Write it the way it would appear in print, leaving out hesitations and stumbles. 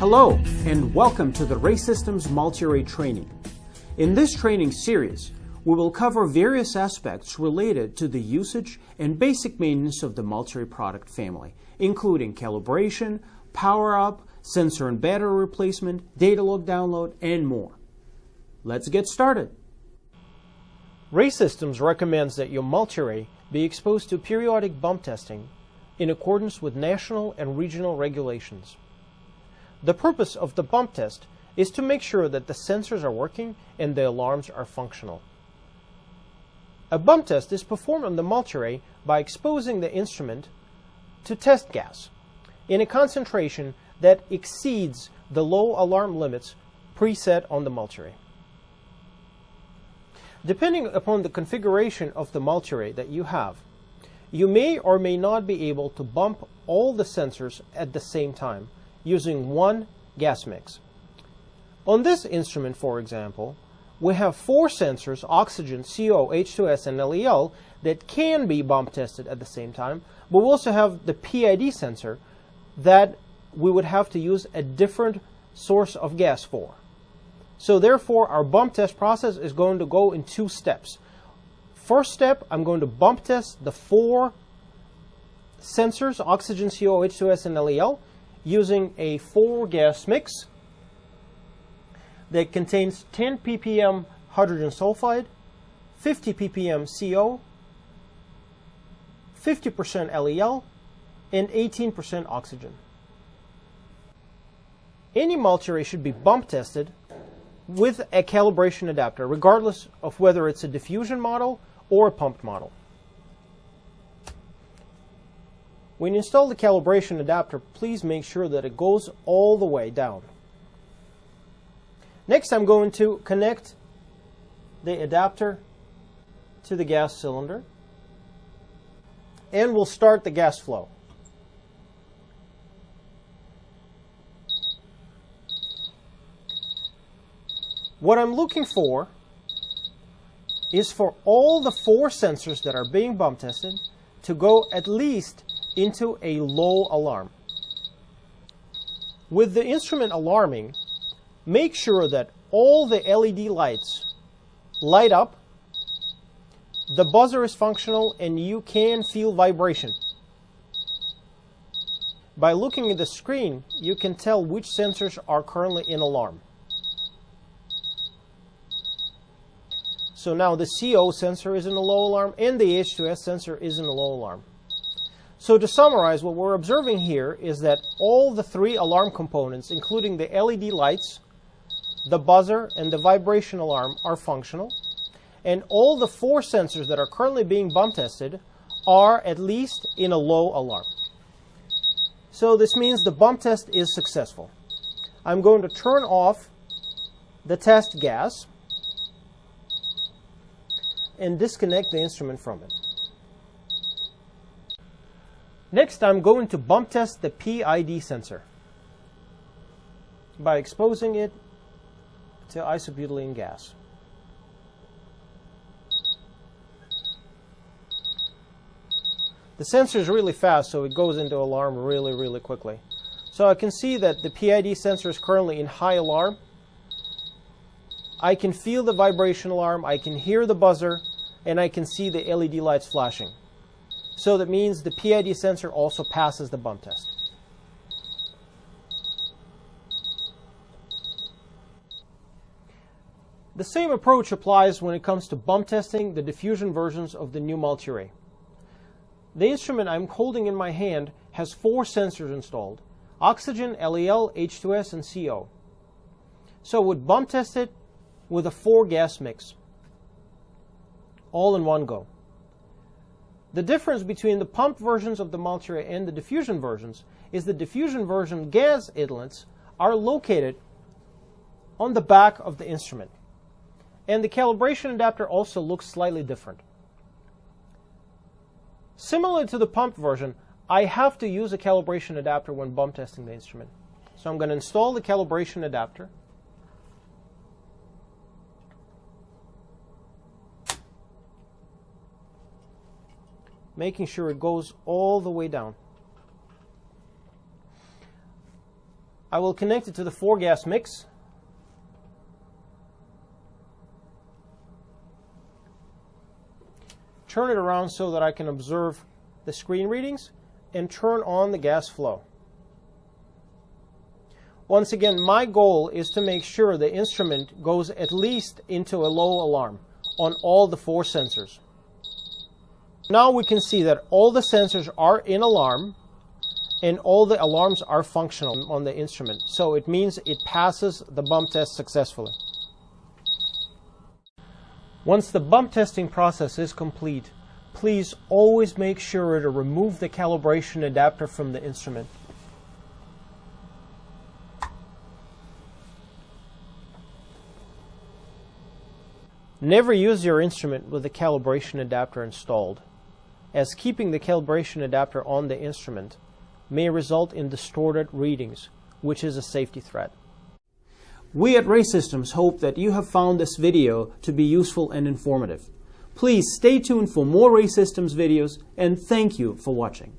Hello, and welcome to the RAE Systems MultiRAE training. In this training series, we will cover various aspects related to the usage and basic maintenance of the MultiRAE product family, including calibration, power-up, sensor and battery replacement, data log download, and more. Let's get started. RAE Systems recommends that your MultiRAE be exposed to periodic bump testing in accordance with national and regional regulations. The purpose of the bump test is to make sure that the sensors are working and the alarms are functional. A bump test is performed on the MultiRAE by exposing the instrument to test gas in a concentration that exceeds the low alarm limits preset on the MultiRAE. Depending upon the configuration of the MultiRAE that you have, you may or may not be able to bump all the sensors at the same time using one gas mix. On this instrument, for example, we have 4 sensors, oxygen, CO, H2S, and LEL, that can be bump tested at the same time, but we also have the PID sensor that we would have to use a different source of gas for. So therefore, our bump test process is going to go in 2 steps. First step, I'm going to bump test the 4 sensors, oxygen, CO, H2S, and LEL, using a 4 gas mix that contains 10 ppm hydrogen sulfide, 50 ppm CO, 50% LEL, and 18% oxygen. Any MultiRAE should be bump tested with a calibration adapter, regardless of whether it's a diffusion model or a pumped model. When you install the calibration adapter, please make sure that it goes all the way down. Next, I'm going to connect the adapter to the gas cylinder, and we'll start the gas flow. What I'm looking for is for all the 4 sensors that are being bump tested to go at least into a low alarm. With the instrument alarming, make sure that all the LED lights light up, the buzzer is functional, and you can feel vibration. By looking at the screen, you can tell which sensors are currently in alarm. So now the CO sensor is in a low alarm and the H2S sensor is in a low alarm. So to summarize, what we're observing here is that all the 3 alarm components, including the LED lights, the buzzer, and the vibration alarm, are functional, and all the 4 sensors that are currently being bump tested are at least in a low alarm. So this means the bump test is successful. I'm going to turn off the test gas and disconnect the instrument from it. Next, I'm going to bump test the PID sensor by exposing it to isobutylene gas. The sensor is really fast, so it goes into alarm really quickly. So I can see that the PID sensor is currently in high alarm. I can feel the vibration alarm, I can hear the buzzer, and I can see the LED lights flashing. So that means the PID sensor also passes the bump test. The same approach applies when it comes to bump testing the diffusion versions of the new MultiRAE. The instrument I'm holding in my hand has 4 sensors installed: oxygen, LEL, H2S, and CO. So I would bump test it with a 4 gas mix, all in one go. The difference between the pumped versions of the MultiRAE and the diffusion versions is the diffusion version gas inlets are located on the back of the instrument. And the calibration adapter also looks slightly different. Similar to the pumped version, I have to use a calibration adapter when bump testing the instrument. So I'm going to install the calibration adapter. Making sure it goes all the way down. I will connect it to the 4-gas mix. Turn it around so that I can observe the screen readings and turn on the gas flow. Once again, my goal is to make sure the instrument goes at least into a low alarm on all the 4 sensors. Now we can see that all the sensors are in alarm and all the alarms are functional on the instrument. So it means it passes the bump test successfully. Once the bump testing process is complete, please always make sure to remove the calibration adapter from the instrument. Never use your instrument with the calibration adapter installed, as keeping the calibration adapter on the instrument may result in distorted readings, which is a safety threat. We at Ray Systems hope that you have found this video to be useful and informative. Please stay tuned for more Ray Systems videos, and thank you for watching.